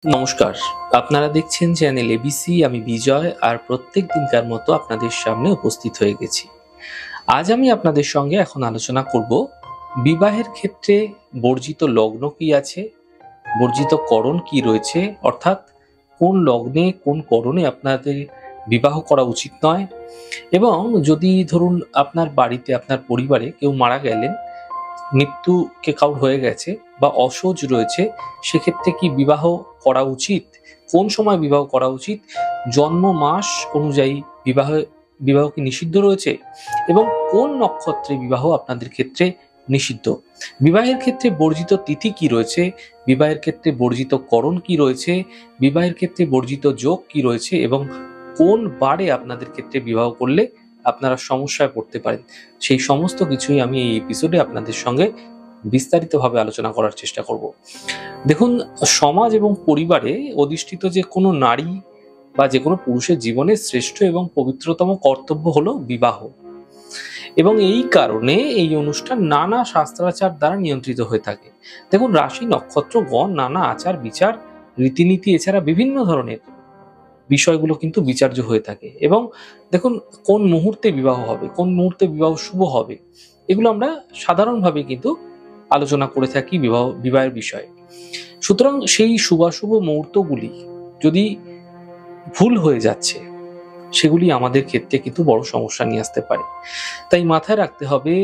নমস্কার, আপনারা দেখছেন চ্যানেল এবিসি। আমি বিজয়, আর প্রত্যেক দিনকার মতো আপনাদের সামনে উপস্থিত হয়ে গেছি। আজ আমি আপনাদের সঙ্গে এখন আলোচনা করব বিবাহের ক্ষেত্রে বর্জিত লগ্ন কি আছে, বর্জিত করণ কি রয়েছে, অর্থাৎ কোন লগ্নে কোন করণে আপনাদের বিবাহ করা উচিত নয়, এবং যদি ধরুন আপনার বাড়িতে আপনার পরিবারে কেউ মারা গেলেন, মৃত্যুকে কাউর হয়ে গেছে বা অসহজ রয়েছে, সেক্ষেত্রে কি বিবাহ করা উচিত, কোন সময় বিবাহ করা উচিত, জন্ম মাস অনুযায়ী বিবাহ কি নিষিদ্ধ রয়েছে, এবং কোন নক্ষত্রে বিবাহ আপনাদের ক্ষেত্রে নিষিদ্ধ, বিবাহের ক্ষেত্রে বর্জিত তিথি কি রয়েছে, বিবাহের ক্ষেত্রে বর্জিত করণ কি রয়েছে, বিবাহের ক্ষেত্রে বর্জিত যোগ কি রয়েছে, এবং কোন বারে আপনাদের ক্ষেত্রে বিবাহ করলে আপনারা সমস্যায় পড়তে পারেন, সেই সমস্ত কিছুই আমি এই এপিসোডে আপনাদের সঙ্গে বিস্তারিতভাবে আলোচনা করার চেষ্টা করব। দেখুন, সমাজ এবং পরিবারে অধিষ্ঠিত যে কোনো নারী বা যে কোনো পুরুষের জীবনে শ্রেষ্ঠ এবং পবিত্রতম কর্তব্য হলো বিবাহ, এবং এই কারণে এই অনুষ্ঠান নানা শাস্ত্রাচার দ্বারা নিয়ন্ত্রিত হয়ে থাকে। দেখুন, রাশি নক্ষত্রগণ, নানা আচার বিচার, রীতিনীতি, এছাড়া বিভিন্ন ধরনের বিষয়গুলো কিন্তু বিচার্য হয়ে থাকে। এবং দেখুন, কোন মুহূর্তে বিবাহ হবে, কোন মুহূর্তে বিবাহ শুভ হবে, এগুলো আমরা সাধারণভাবে কিন্তু আলোচনা করে থাকি বিবাহের বিষয়ে। সুতরাং সেই শুভাশুভ মুহূর্তগুলি যদি ভুল হয়ে যাচ্ছে, সেগুলি আমাদের ক্ষেত্রে কিন্তু বড় সমস্যা নিয়ে আসতে পারে। তাই মাথায় রাখতে হবে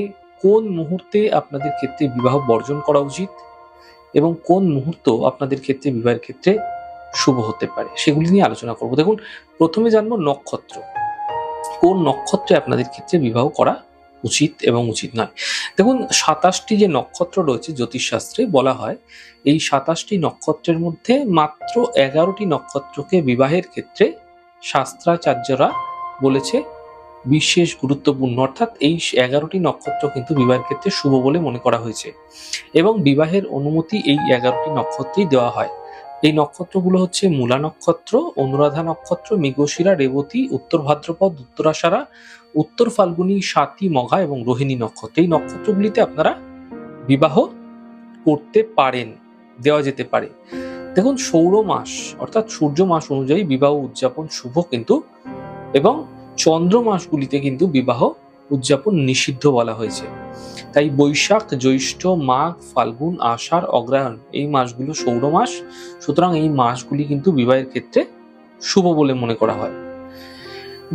কোন মুহূর্তে আপনাদের ক্ষেত্রে বিবাহ বর্জন করা উচিত এবং কোন মুহূর্ত আপনাদের ক্ষেত্রে বিবাহের ক্ষেত্রে শুভ হতে পারে, সেগুলি নিয়ে আলোচনা করব। দেখুন, প্রথমে জানবো নক্ষত্র। কোন নক্ষত্রে আপনাদের ক্ষেত্রে বিবাহ করা উচিত এবং উচিত নয়। দেখুন, 27টি যে নক্ষত্র রয়েছে জ্যোতিষশাস্ত্রে বলা হয়, এই 27টি নক্ষত্রের মধ্যে মাত্র 11টি নক্ষত্রকে বিবাহের ক্ষেত্রে শাস্ত্রাচার্যরা বলেছে বিশেষ গুরুত্বপূর্ণ, অর্থাৎ এই 11টি নক্ষত্র কিন্তু বিবাহের ক্ষেত্রে শুভ বলে মনে করা হয়েছে, এবং বিবাহের অনুমতি এই 11টি নক্ষত্রেই দেওয়া হয়। এই নক্ষত্রগুলো হচ্ছে মূলা নক্ষত্র, অনুরাধা নক্ষত্র, মৃগশিরা, রেবতী, উত্তর ভাদ্রপদ, উত্তরাষাঢ়া, উত্তর ফাল্গুনী, স্বাতী, মঘা এবং রোহিণী নক্ষত্র। এই নক্ষত্রগুলিতে আপনারা বিবাহ করতে পারেন, দেওয়া যেতে পারে। দেখুন, সৌর মাস অর্থাৎ সূর্য মাস অনুযায়ী বিবাহ উদযাপন শুভ কিন্তু, এবং চন্দ্র মাসগুলিতে কিন্তু বিবাহ উদযাপন নিষিদ্ধ বলা হয়েছে। তাই বৈশাখ, জ্যৈষ্ঠ, মাঘ, ফাল্গুন, আষাঢ়, অগ্রহায়ণ এই মাসগুলো সৌর মাস। সুতরাং এই মাসগুলি কিন্তু বিবাহের ক্ষেত্রে শুভ বলে মনে করা হয়।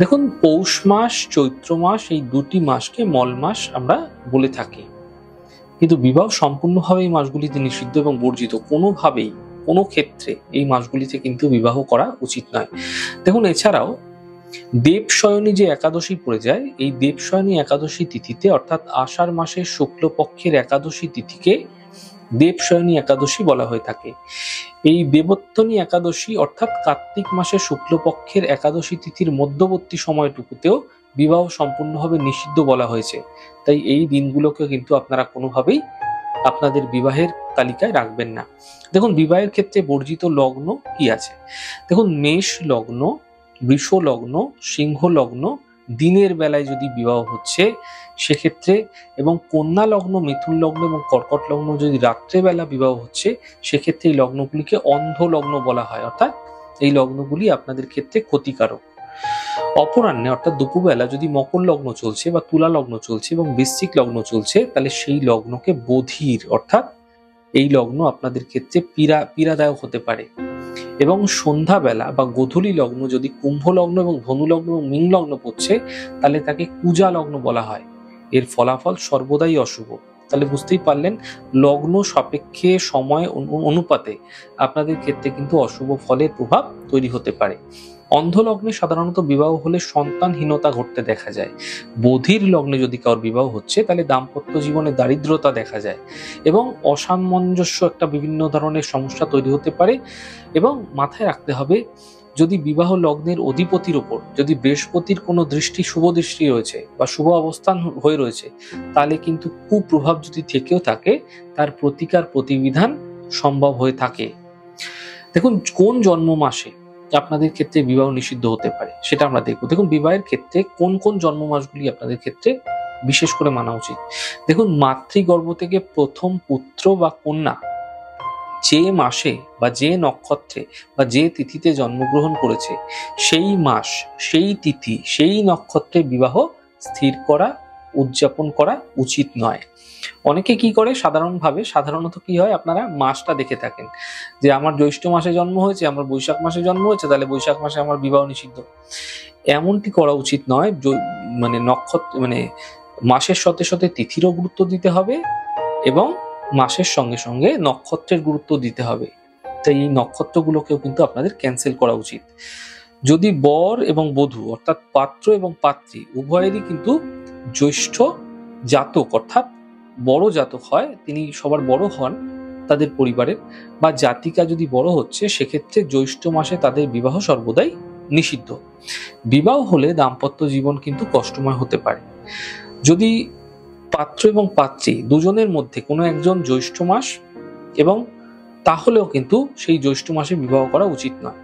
দেখুন, পৌষ মাস, চৈত্র মাস, এই দুটি মাসকে মল মাস আমরা বলে থাকি, কিন্তু বিবাহ সম্পূর্ণভাবে এই মাসগুলিতে নিষিদ্ধ এবং বর্জিত। কোনোভাবেই কোনো ক্ষেত্রে এই মাসগুলিতে কিন্তু বিবাহ করা উচিত নয়। দেখুন, এছাড়াও দেবশয়নী যে একাদশী পড়ে যায়, এই দেবশয়নী একাদশী তিথিতে, অর্থাৎ আষাঢ় মাসের শুক্লপক্ষের একাদশী তিথিকে দেবশয়নী একাদশী বলা হয়ে থাকে। এই দেবোত্তনী একাদশী অর্থাৎ কার্তিক মাসের শুক্লপক্ষের একাদশী তিথির মধ্যবর্তী সময়টুকুতেও বিবাহ সম্পূর্ণভাবে নিষিদ্ধ বলা হয়েছে। তাই এই দিনগুলোকে কিন্তু আপনারা কোনোভাবেই আপনাদের বিবাহের তালিকায় রাখবেন না। দেখুন, বিবাহের ক্ষেত্রে বর্জিত লগ্ন কি আছে। দেখুন, মেষ লগ্ন, বৃষ লগ্ন, সিংহ লগ্ন দিনের বেলায় যদি বিবাহ হচ্ছে সেক্ষেত্রে, এবং কন্যা লগ্ন, মিথুন লগ্ন এবং কর্কট লগ্ন যদি রাত্রেবেলা বিবাহ হচ্ছে, সেক্ষেত্রে এই লগ্নগুলিকে অন্ধ লগ্ন বলা হয়, অর্থাৎ এই লগ্নগুলি আপনাদের ক্ষেত্রে ক্ষতিকারক। অপরাহ্নে অর্থাৎ দুপুরবেলা যদি মকর লগ্ন চলছে বা তুলা লগ্ন চলছে এবং বৃশ্চিক লগ্ন চলছে, তাহলে সেই লগ্নকে বধির, অর্থাৎ এই লগ্ন আপনাদের ক্ষেত্রে পীড়াদায়ক হতে পারে। এবং সন্ধ্যাবেলা বা গোধূলি লগ্ন যদি কুম্ভ লগ্ন এবং ধনু লগ্ন এবং মীন লগ্ন পড়ছে, তাহলে তাকে কুজা লগ্ন বলা হয়। এর ফলাফল সর্বদাই অশুভ। তাহলে বুঝতেই পারলেন, লগ্ন সাপেক্ষে সময় অনুপাতে আপনাদের ক্ষেত্রে কিন্তু অশুভ ফলের প্রভাব তৈরি হতে পারে। অন্ধ লগ্নে সাধারণত বিবাহ হলে সন্তানহীনতা ঘটতে দেখা যায়। বধির লগ্নে যদি কারোর বিবাহ হচ্ছে, তাহলে দাম্পত্য জীবনে দারিদ্রতা দেখা যায় এবং অসামঞ্জস্য একটা বিভিন্ন ধরনের সমস্যা তৈরি হতে পারে। এবং মাথায় রাখতে হবে, যদি বিবাহ লগ্নের অধিপতির উপর যদি বৃহস্পতির কোনো দৃষ্টি, শুভ দৃষ্টি রয়েছে বা শুভ অবস্থান হয়ে রয়েছে, তাহলে কিন্তু কুপ্রভাব যদি থেকেও থাকে, তার প্রতিকার প্রতিবিধান সম্ভব হয়ে থাকে। দেখুন, কোন জন্ম মাসে আপনাদের ক্ষেত্রে বিবাহ নিষিদ্ধ হতে পারে সেটা আমরা দেখব। দেখুন, বিবাহের ক্ষেত্রে কোন কোন জন্ম মাসগুলি আপনাদের ক্ষেত্রে বিশেষ করে মানা উচিত। দেখুন, মাতৃগর্ভ থেকে প্রথম পুত্র বা কন্যা যে মাসে বা যে নক্ষত্রে বা যে তিথিতে জন্মগ্রহণ করেছে সেই মাস, সেই তিথি, সেই নক্ষত্রে বিবাহ স্থির করা, উদযাপন করা উচিত নয়। অনেকে কি করে সাধারণত কি হয়, আপনারা মাসটা দেখে থাকেন যে আমার জ্যৈষ্ঠ মাসে জন্ম হয়েছে, আমার বৈশাখ মাসে জন্ম হয়েছে, তাহলে বৈশাখ মাসে আমার বিবাহ নিষিদ্ধ। এমনটি করা উচিত নয়। মানে নক্ষত্র মানে মাসের সাথে সাথে তিথিরও গুরুত্ব দিতে হবে এবং মাসের সঙ্গে সঙ্গে নক্ষত্রের গুরুত্ব দিতে হবে। তাই এই নক্ষত্রগুলোকেও কিন্তু আপনাদের ক্যান্সেল করা উচিত। যদি বর এবং বধূ অর্থাৎ পাত্র এবং পাত্রী উভয়েরই কিন্তু জ্যৈষ্ঠ জাতক অর্থাৎ বড় জাতক হয়, তিনি সবার বড় হন তাদের পরিবারের, বা জাতিকা যদি বড় হচ্ছে, সেক্ষেত্রে জ্যৈষ্ঠ মাসে তাদের বিবাহ সর্বদাই নিষিদ্ধ। বিবাহ হলে দাম্পত্য জীবন কিন্তু কষ্টময় হতে পারে। যদি পাত্র এবং পাত্রী দুজনের মধ্যে কোনো একজন জ্যৈষ্ঠ মাস, এবং তাহলেও কিন্তু সেই জ্যৈষ্ঠ মাসে বিবাহ করা উচিত নয়,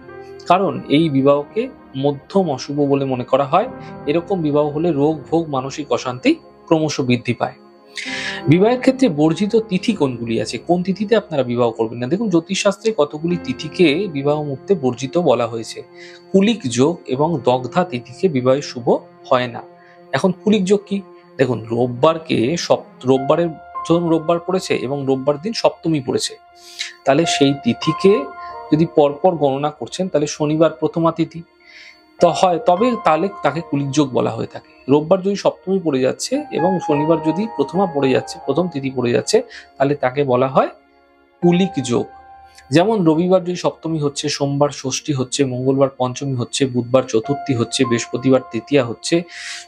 কারণ এই বিবাহকে মধ্যম অশুভ বলে মনে করা হয়। এরকম বিবাহ হলে রোগ ভোগ, মানসিক অশান্তি ক্রমশ বৃদ্ধি পায়। বিবাহের ক্ষেত্রে বর্জিত তিথি কোনগুলি আছে, কোন তিথিতে আপনারা বিবাহ করবেন না? দেখুন, জ্যোতিষশাস্ত্রে কতগুলি তিথিকে বিবাহ মুহূর্তে বর্জিত বলা হয়েছে। কুলিক যোগ এবং দগ্ধা তিথিকে বিবাহে শুভ হয় না। এখন কুলিক যোগ কি? দেখুন, রোববারের ধরুন রোববার পড়েছে এবং রোববার দিন সপ্তমী পড়েছে, তাহলে সেই তিথিকে যদি পরপর গণনা করছেন, তাহলে শনিবার প্রথমা তিথি তবে তাহলে তাকে কুলিক যোগ বলা হয়ে থাকে। রোববার যদি সপ্তমী পড়ে যাচ্ছে এবং শনিবার যদি প্রথম তিথি পড়ে যাচ্ছে, তাহলে তাকে বলা হয় কুলিক যোগ। যেমন রবিবার যদি সপ্তমী হচ্ছে, সোমবার ষষ্ঠী হচ্ছে, মঙ্গলবার পঞ্চমী হচ্ছে, বুধবার চতুর্থী হচ্ছে, বৃহস্পতিবার তৃতীয়া হচ্ছে,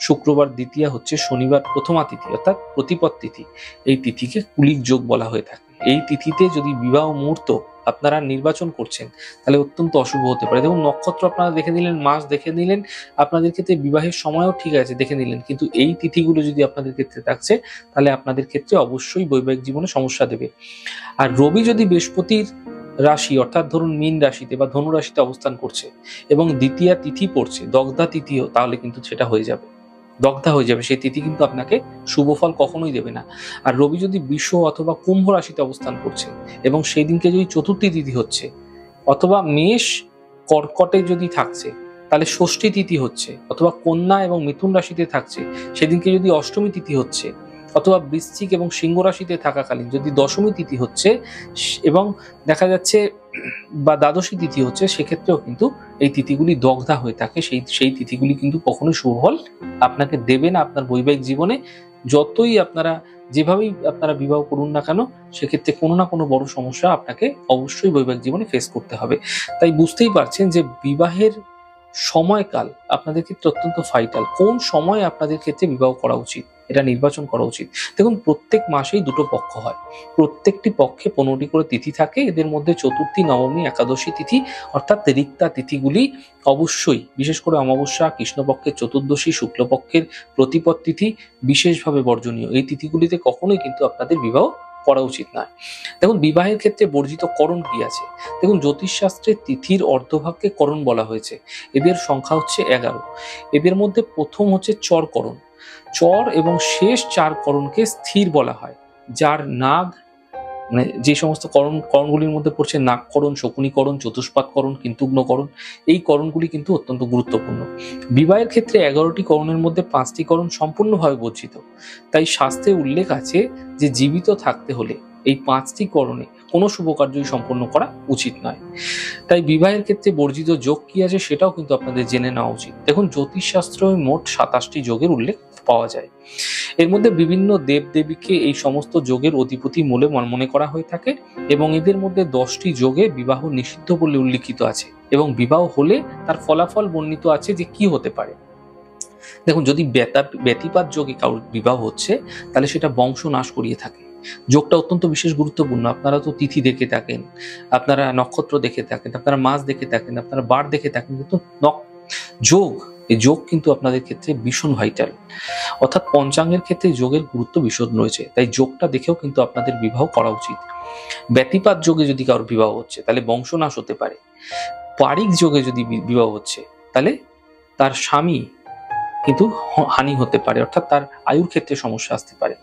শুক্রবার দ্বিতীয়া হচ্ছে, শনিবার প্রথমা তিথি অর্থাৎ প্রতিপদ তিথি, এই তিথিকে কুলিক যোগ বলা হয়ে থাকে। এই তিথিতে যদি বিবাহ মুহূর্ত আপনারা নির্বাচন করছেন, তাহলে অত্যন্ত অশুভ হতে পারে। দেখুন, নক্ষত্র আপনারা দেখে নিলেন, মাস দেখে নিলেন, আপনাদের ক্ষেত্রে বিবাহের সময়ও ঠিক আছে দেখে নিলেন, কিন্তু এই তিথিগুলো যদি আপনাদের ক্ষেত্রে থাকছে, তাহলে আপনাদের ক্ষেত্রে অবশ্যই বৈবাহিক জীবনে সমস্যা দেবে। আর রবি যদি বৃহস্পতির রাশি অর্থাৎ ধরুন মীন রাশিতে বা ধনু রাশিতে অবস্থান করছে এবং দ্বিতীয়া তিথি পড়ছে, দগ্ধা তিথিও, তাহলে কিন্তু সেটা হয়ে যাবে, দগ্ধা হয়ে যাবে। সেই তিথি কিন্তু আপনাকে শুভ ফল কখনোই দেবে না। আর রবি যদি বৃষ অথবা কুম্ভ রাশিতে অবস্থান করছে এবং সেই দিনকে যদি চতুর্থী তিথি হচ্ছে, অথবা মেষ কর্কটে যদি থাকছে, তাহলে ষষ্ঠী তিথি হচ্ছে, অথবা কন্যা এবং মিথুন রাশিতে থাকছে, সেদিনকে যদি অষ্টমী তিথি হচ্ছে, অথবা বৃশ্চিক এবং সিংহ রাশিতে থাকাকালীন যদি দশমী তিথি হচ্ছে এবং দেখা যাচ্ছে বা দ্বাদশী তিথি হচ্ছে, সেক্ষেত্রেও কিন্তু এই তিথিগুলি দগ্ধা হয়ে থাকে। সেই তিথিগুলি কিন্তু কখনোই সুফল আপনাকে দেবে না আপনার বৈবাহিক জীবনে। যতই আপনারা যেভাবেই আপনারা বিবাহ করুন না কেন, সেক্ষেত্রে কোনো না কোনো বড় সমস্যা আপনাকে অবশ্যই বৈবাহিক জীবনে ফেস করতে হবে। তাই বুঝতেই পারছেন যে বিবাহের সময়কাল আপনাদের ক্ষেত্রে অত্যন্ত ভাইটাল। কোন সময় আপনাদের ক্ষেত্রে বিবাহ করা উচিত, এটা নির্বাচন করা উচিত। দেখুন, প্রত্যেক মাসেই দুটো পক্ষ হয়, প্রত্যেকটি পক্ষে 15টি করে তিথি থাকে। এদের মধ্যে চতুর্থী, নবমী, একাদশী তিথি অর্থাৎ রিক্তা তিথিগুলি অবশ্যই, বিশেষ করে অমাবস্যা, কৃষ্ণপক্ষের চতুর্দশী, শুক্লপক্ষের প্রতিপদ তিথি বিশেষভাবে বর্জনীয়। এই তিথিগুলিতে কখনোই কিন্তু আপনাদের বিবাহ করা উচিত নয়। দেখুন, বিবাহের ক্ষেত্রে বর্জিত করণ কি আছে। দেখুন, জ্যোতিষশাস্ত্রে তিথির অর্ধভাগকে করণ বলা হয়েছে। এদের সংখ্যা হচ্ছে 11। এদের মধ্যে প্রথম হচ্ছে চরকরণ। চর এবং শেষ 4 করণকে স্থির বলা হয়। যার নাগ, মানে যে সমস্ত করণগুলির মধ্যে পড়ছে নাগকরণ, শকুনিকরণ, চতুষ্পাদকরণ, কিন্তুগ্নকরণ, এই করণগুলি কিন্তু অত্যন্ত গুরুত্বপূর্ণ। বিবাহের ক্ষেত্রে 11টি করণের মধ্যে 5টি করণ সম্পূর্ণভাবে বর্জিত। তাই শাস্ত্রে উল্লেখ আছে যে জীবিত থাকতে হলে এই 5টি করণে কোনো শুভ কার্যই সম্পন্ন করা উচিত নয়। তাই বিবাহের ক্ষেত্রে বর্জিত যোগ কি আছে সেটাও কিন্তু আপনাদের জেনে নেওয়া উচিত। দেখুন, জ্যোতিষশাস্ত্রে মোট 27টি যোগের উল্লেখ পাওয়া যায়। এর মধ্যে বিভিন্ন দেবদেবীকে এই সমস্ত যোগের অধিপতি বলে মনে করা হয়ে থাকে এবং এদের মধ্যে 10টি যোগে বিবাহ নিষিদ্ধ বলে উল্লিখিত আছে এবং বিবাহ হলে তার ফলাফল বর্ণিত আছে যে কি হতে পারে। দেখুন, যদি ব্যতিপাত যোগে কারোর বিবাহ হচ্ছে, তাহলে সেটা বংশ নাশ করিয়ে থাকে। যোগটা অত্যন্ত বিশেষ গুরুত্বপূর্ণ। আপনারা তো তিথি দেখে থাকেন, আপনারা নক্ষত্র দেখে থাকেন, আপনারা মাস দেখে থাকেন, আপনারা বার দেখে থাকেন, কিন্তু এই যোগ কিন্তু আপনাদের ক্ষেত্রে ভীষণ ভাইটাল। অর্থাৎ পঞ্চাঙ্গের ক্ষেত্রে যোগের গুরুত্ব ভীষণ রয়েছে। তাই যোগটা দেখেও কিন্তু আপনাদের বিবাহ করা উচিত। ব্যতিপাত যোগে যদি কারোর বিবাহ হচ্ছে, তাহলে বংশনাশ হতে পারে। পারিক যোগে যদি বিবাহ হচ্ছে, তাহলে তার স্বামী কিন্তু হানি হতে পারে, অর্থাৎ তার আয়ুর ক্ষেত্রে সমস্যা আসতে পারে।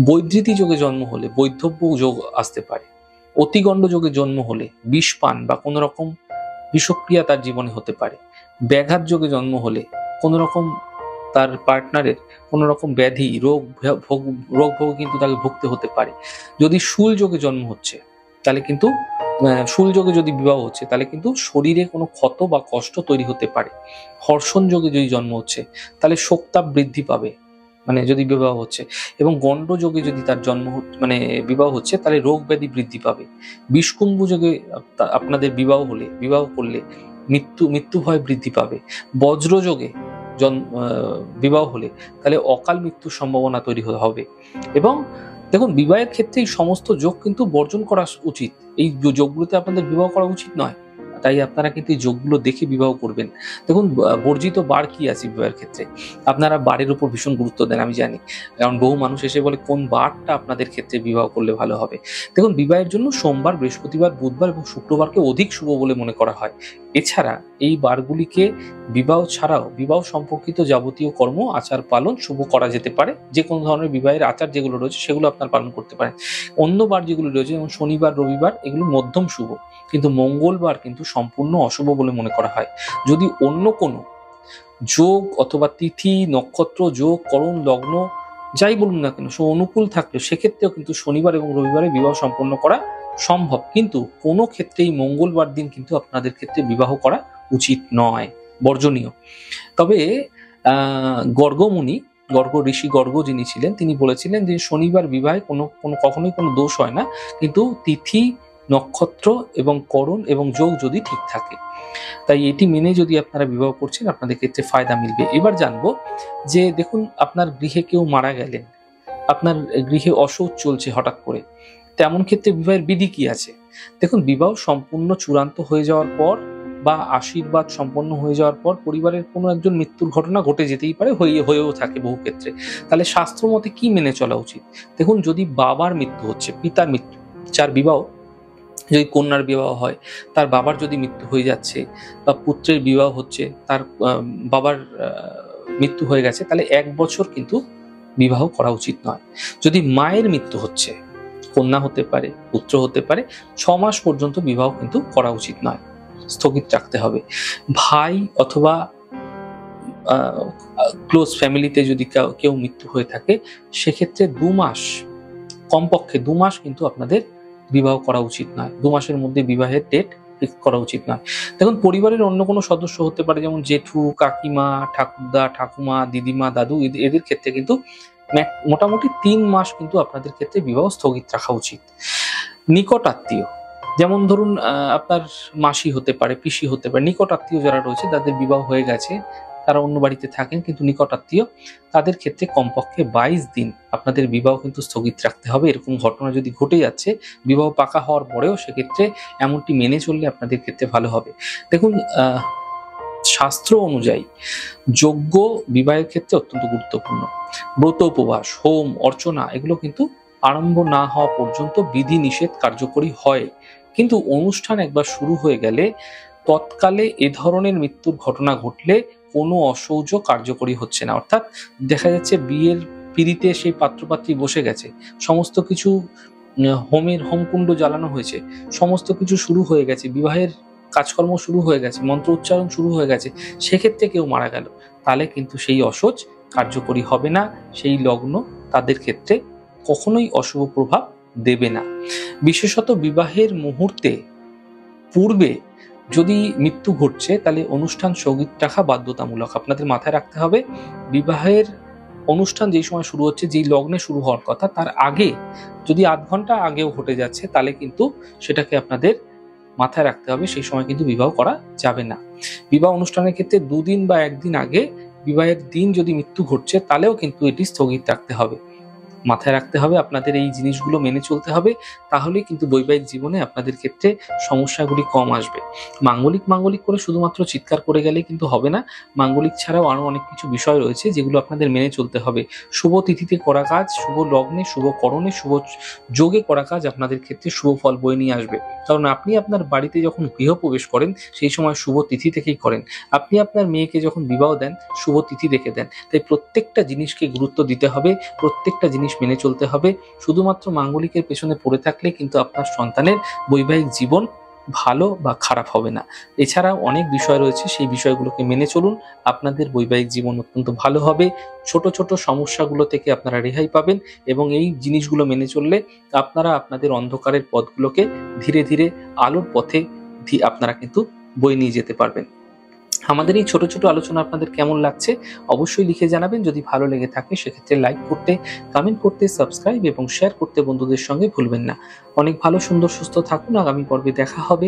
বৈধৃতি যোগে জন্ম হলে বৈধব্য যোগ আসতে পারে। অতিগণ্ড যোগে জন্ম হলে বিষপান বা কোনো রকম বিষক্রিয়া তার জীবনে হতে পারে। ব্যাঘাত যোগে জন্ম হলে কোনো রকম তার পার্টনারের কোনো রকম ব্যাধি রোগ ভোগ কিন্তু তাকে ভুগতে হতে পারে। যদি শুল যোগে জন্ম হচ্ছে তাহলে কিন্তু শুল যোগে যদি বিবাহ হচ্ছে তাহলে কিন্তু শরীরে কোনো ক্ষত বা কষ্ট তৈরি হতে পারে। হর্ষণ যোগে যদি জন্ম হচ্ছে তাহলে শোকতাপ বৃদ্ধি পাবে, মানে যদি বিবাহ হচ্ছে। এবং গণ্ড যোগে যদি তার জন্ম মানে বিবাহ হচ্ছে তাহলে রোগ ব্যাধি বৃদ্ধি পাবে। বিষকুম্ভ যোগে আপনাদের বিবাহ করলে মৃত্যু ভয় বৃদ্ধি পাবে। বজ্র যোগে বিবাহ হলে তাহলে অকাল মৃত্যুর সম্ভাবনা তৈরি হবে। এবং দেখুন, বিবাহের ক্ষেত্রে এই সমস্ত যোগ কিন্তু বর্জন করা উচিত। এই যোগগুলোতে আপনাদের বিবাহ করা উচিত নয়, তাই আপনারা কিন্তু এই যোগগুলো দেখে বিবাহ করবেন। দেখুন, বর্জিত বার কি আছে বিবাহের ক্ষেত্রে, আপনারা বারের উপর ভীষণ গুরুত্ব দেন আমি জানি, কারণ বহু মানুষ এসে বলে কোন বারটা আপনাদের ক্ষেত্রে বিবাহ করলে ভালো হবে। দেখুন, বিবাহের জন্য সোমবার, বৃহস্পতিবার, বুধবার এবং শুক্রবারকে অধিক শুভ বলে মনে করা হয়। এছাড়া এই বারগুলিকে বিবাহ ছাড়াও বিবাহ সম্পর্কিত যাবতীয় কর্ম আচার পালন শুভ করা যেতে পারে। যে কোনো ধরনের বিবাহের আচার যেগুলো রয়েছে সেগুলো আপনার পালন করতে পারেন। অন্য বার যেগুলো রয়েছে যেমন শনিবার, রবিবার, এগুলো মধ্যম শুভ, কিন্তু মঙ্গলবার কিন্তু সম্পূর্ণ অশুভ বলে মনে করা হয়। যদি অন্য কোনো যোগ অথবা তিথি, নক্ষত্র, যোগ, করণ, লগ্ন যাই বলুন না কেন অনুকূল থাকলে সেক্ষেত্রেও কিন্তু শনিবার এবং রবিবারে বিবাহ সম্পন্ন করা সম্ভব, কিন্তু কোনো ক্ষেত্রেই মঙ্গলবার দিন কিন্তু আপনাদের ক্ষেত্রে বিবাহ করা উচিত নয়, বর্জনীয়। তবে গর্গ ঋষি গর্গ যিনি ছিলেন তিনি বলেছিলেন যে শনিবার বিবাহে কখনোই কোনো দোষ হয় না, কিন্তু তিথি, নক্ষত্র এবং করণ এবং যোগ যদি ঠিক থাকে। তাই এটি মেনে যদি আপনারা বিবাহ করছেন আপনাদের ক্ষেত্রে ফায়দা মিলবে। এবার জানবো যে দেখুন, আপনার গৃহে কেউ মারা গেলেন, আপনার গৃহে অশৌচ চলছে হঠাৎ করে, তেমন ক্ষেত্রে বিবাহের বিধি কি আছে? দেখুন, বিবাহ সম্পূর্ণ চূড়ান্ত হয়ে যাওয়ার পর বা আশীর্বাদ সম্পন্ন হয়ে যাওয়ার পর পরিবারের কোনো একজন মৃত্যুর ঘটনা ঘটে যেতেই পারে, হয়েও থাকে বহু ক্ষেত্রে। তাহলে শাস্ত্র মতে কি মেনে চলা উচিত? দেখুন, যদি বাবার মৃত্যু হচ্ছে, পিতার মৃত্যু, যার বিবাহ, যদি কন্যার বিবাহ হয় তার বাবার যদি মৃত্যু হয়ে যাচ্ছে, বা পুত্রের বিবাহ হচ্ছে তার বাবার মৃত্যু হয়ে গেছে, তাহলে 1 বছর কিন্তু বিবাহ করা উচিত নয়। যদি মায়ের মৃত্যু হচ্ছে, কন্যা হতে পারে, পুত্র হতে পারে, 6 মাস পর্যন্ত বিবাহ কিন্তু করা উচিত নয়, স্থগিত রাখতে হবে। ভাই অথবা ক্লোজ ফ্যামিলিতে যদি কেউ মৃত্যু হয়ে থাকে সেক্ষেত্রে 2 মাস, কমপক্ষে 2 মাস কিন্তু আপনাদের বিবাহ করা উচিত নয়। 2 মাসের মধ্যে বিবাহের ডেট ফিক্স করা উচিত নয়। দেখুন, পরিবারের অন্য কোনো সদস্য হতে পারে যেমন জেঠু, কাকিমা, ঠাকুরদা, ঠাকুমা, দিদিমা, দাদু, এদের ক্ষেত্রে কিন্তু মোটামুটি 3 মাস কিন্তু আপনাদের ক্ষেত্রে বিবাহ স্থগিত রাখা উচিত। নিকট আত্মীয়, যেমন ধরুন আপনার মাসি হতে পারে, পিসি হতে পারে, নিকট আত্মীয় যারা রয়েছে তাদের বিবাহ হয়ে গেছে, তারা অন্য বাড়িতে থাকেন কিন্তু নিকট আত্মীয়, তাদের ক্ষেত্রে কমপক্ষে 22 দিন আপনাদের বিবাহ কিন্তু স্থগিত রাখতে হবে। এরকম ঘটনা যদি ঘটে যাচ্ছে বিবাহ পাকা হওয়ার পরেও, সেক্ষেত্রে এমনটি মেনে চললে আপনাদের ক্ষেত্রে ভালো হবে। দেখুন, শাস্ত্র অনুযায়ী যজ্ঞ বিবাহের ক্ষেত্রে অত্যন্ত গুরুত্বপূর্ণ। ব্রত, উপবাস, হোম, অর্চনা এগুলো কিন্তু আরম্ভ না হওয়া পর্যন্ত বিধি নিষেধ কার্যকরী হয়, কিন্তু অনুষ্ঠান একবার শুরু হয়ে গেলে তৎকালে এ ধরনের মৃত্যুর ঘটনা ঘটলে কোনো অসৌচ কার্যকরী হচ্ছে না। অর্থাৎ দেখা যাচ্ছে বিয়ের পিঁড়িতে সেই পাত্রপাত্রী বসে গেছে, সমস্ত কিছু হোমকুণ্ড জ্বালানো হয়েছে, সমস্ত কিছু শুরু হয়ে গেছে, বিবাহের কাজকর্ম শুরু হয়ে গেছে, মন্ত্র উচ্চারণ শুরু হয়ে গেছে, সেক্ষেত্রে কেউ মারা গেল, তাহলে কিন্তু সেই অসৌচ কার্যকরী হবে না, সেই লগ্ন তাদের ক্ষেত্রে কখনোই অশুভ প্রভাব দেবে না। বিশেষত বিবাহের মুহূর্তে পূর্বে যদি মৃত্যু ঘটছে তাহলে অনুষ্ঠান স্থগিত রাখা বাধ্যতামূলক। আপনাদের মাথায় রাখতে হবে, বিবাহের অনুষ্ঠান যেই সময় শুরু হচ্ছে, যেই লগ্নে শুরু হওয়ার কথা, তার আগে যদি 8 ঘন্টা আগেও ঘটে যাচ্ছে তাহলে কিন্তু সেটাকে আপনাদের মাথায় রাখতে হবে, সেই সময় কিন্তু বিবাহ করা যাবে না। বিবাহ অনুষ্ঠানের ক্ষেত্রে 2 দিন বা 1 দিন আগে বিবাহের দিন যদি মৃত্যু ঘটছে তাহলেও কিন্তু এটি স্থগিত রাখতে হবে। মাথায় রাখতে হবে, আপনাদের এই জিনিসগুলো মেনে চলতে হবে, তাহলেই কিন্তু বৈবাহিক জীবনে আপনাদের ক্ষেত্রে সমস্যাগুলি কম আসবে। মাঙ্গলিক করে শুধুমাত্র চিৎকার করে গেলে কিন্তু হবে না, মাঙ্গলিক ছাড়াও আরো অনেক কিছু বিষয় রয়েছে যেগুলো আপনাদের মেনে চলতে হবে। শুভ তিথিতে করা কাজ, শুভ লগ্নে, শুভ করণে, শুভ যোগে করা কাজ আপনাদের ক্ষেত্রে শুভ ফল বয়ে নিয়ে আসবে। কারণ আপনি আপনার বাড়িতে যখন গৃহপ্রবেশ করেন সেই সময় শুভ তিথি থেকেই করেন, আপনি আপনার মেয়েকে যখন বিবাহ দেন শুভ তিথি দেখে দেন। তাই প্রত্যেকটা জিনিসকে গুরুত্ব দিতে হবে, প্রত্যেকটা জিনিস জিনিস মেনে চলতে হবে। শুধুমাত্র মাঙ্গলিকের পেছনে পড়ে থাকলে কিন্তু আপনার সন্তানের বৈবাহিক জীবন ভালো বা খারাপ হবে না। এছাড়াও অনেক বিষয় রয়েছে, সেই বিষয়গুলোকে মেনে চলুন। আপনাদের বৈবাহিক জীবন অত্যন্ত ভালো হবে। ছোট ছোট সমস্যাগুলো থেকে আপনারা রেহাই পাবেন এবং এই জিনিসগুলো মেনে চললে আপনারা আপনাদের অন্ধকারের পথগুলোকে ধীরে ধীরে আলোর পথে আপনারা কিন্তু বয়ে নিয়ে যেতে পারবেন। আমাদের এই ছোট ছোট আলোচনা আপনাদের কেমন লাগছে অবশ্যই লিখে জানাবেন। যদি ভালো লেগে থাকে সেক্ষেত্রে লাইক করতে, কমেন্ট করতে, সাবস্ক্রাইব এবং শেয়ার করতে বন্ধুদের সঙ্গে ভুলবেন না। অনেক ভালো, সুন্দর, সুস্থ থাকুন। আগামী পর্বে দেখা হবে।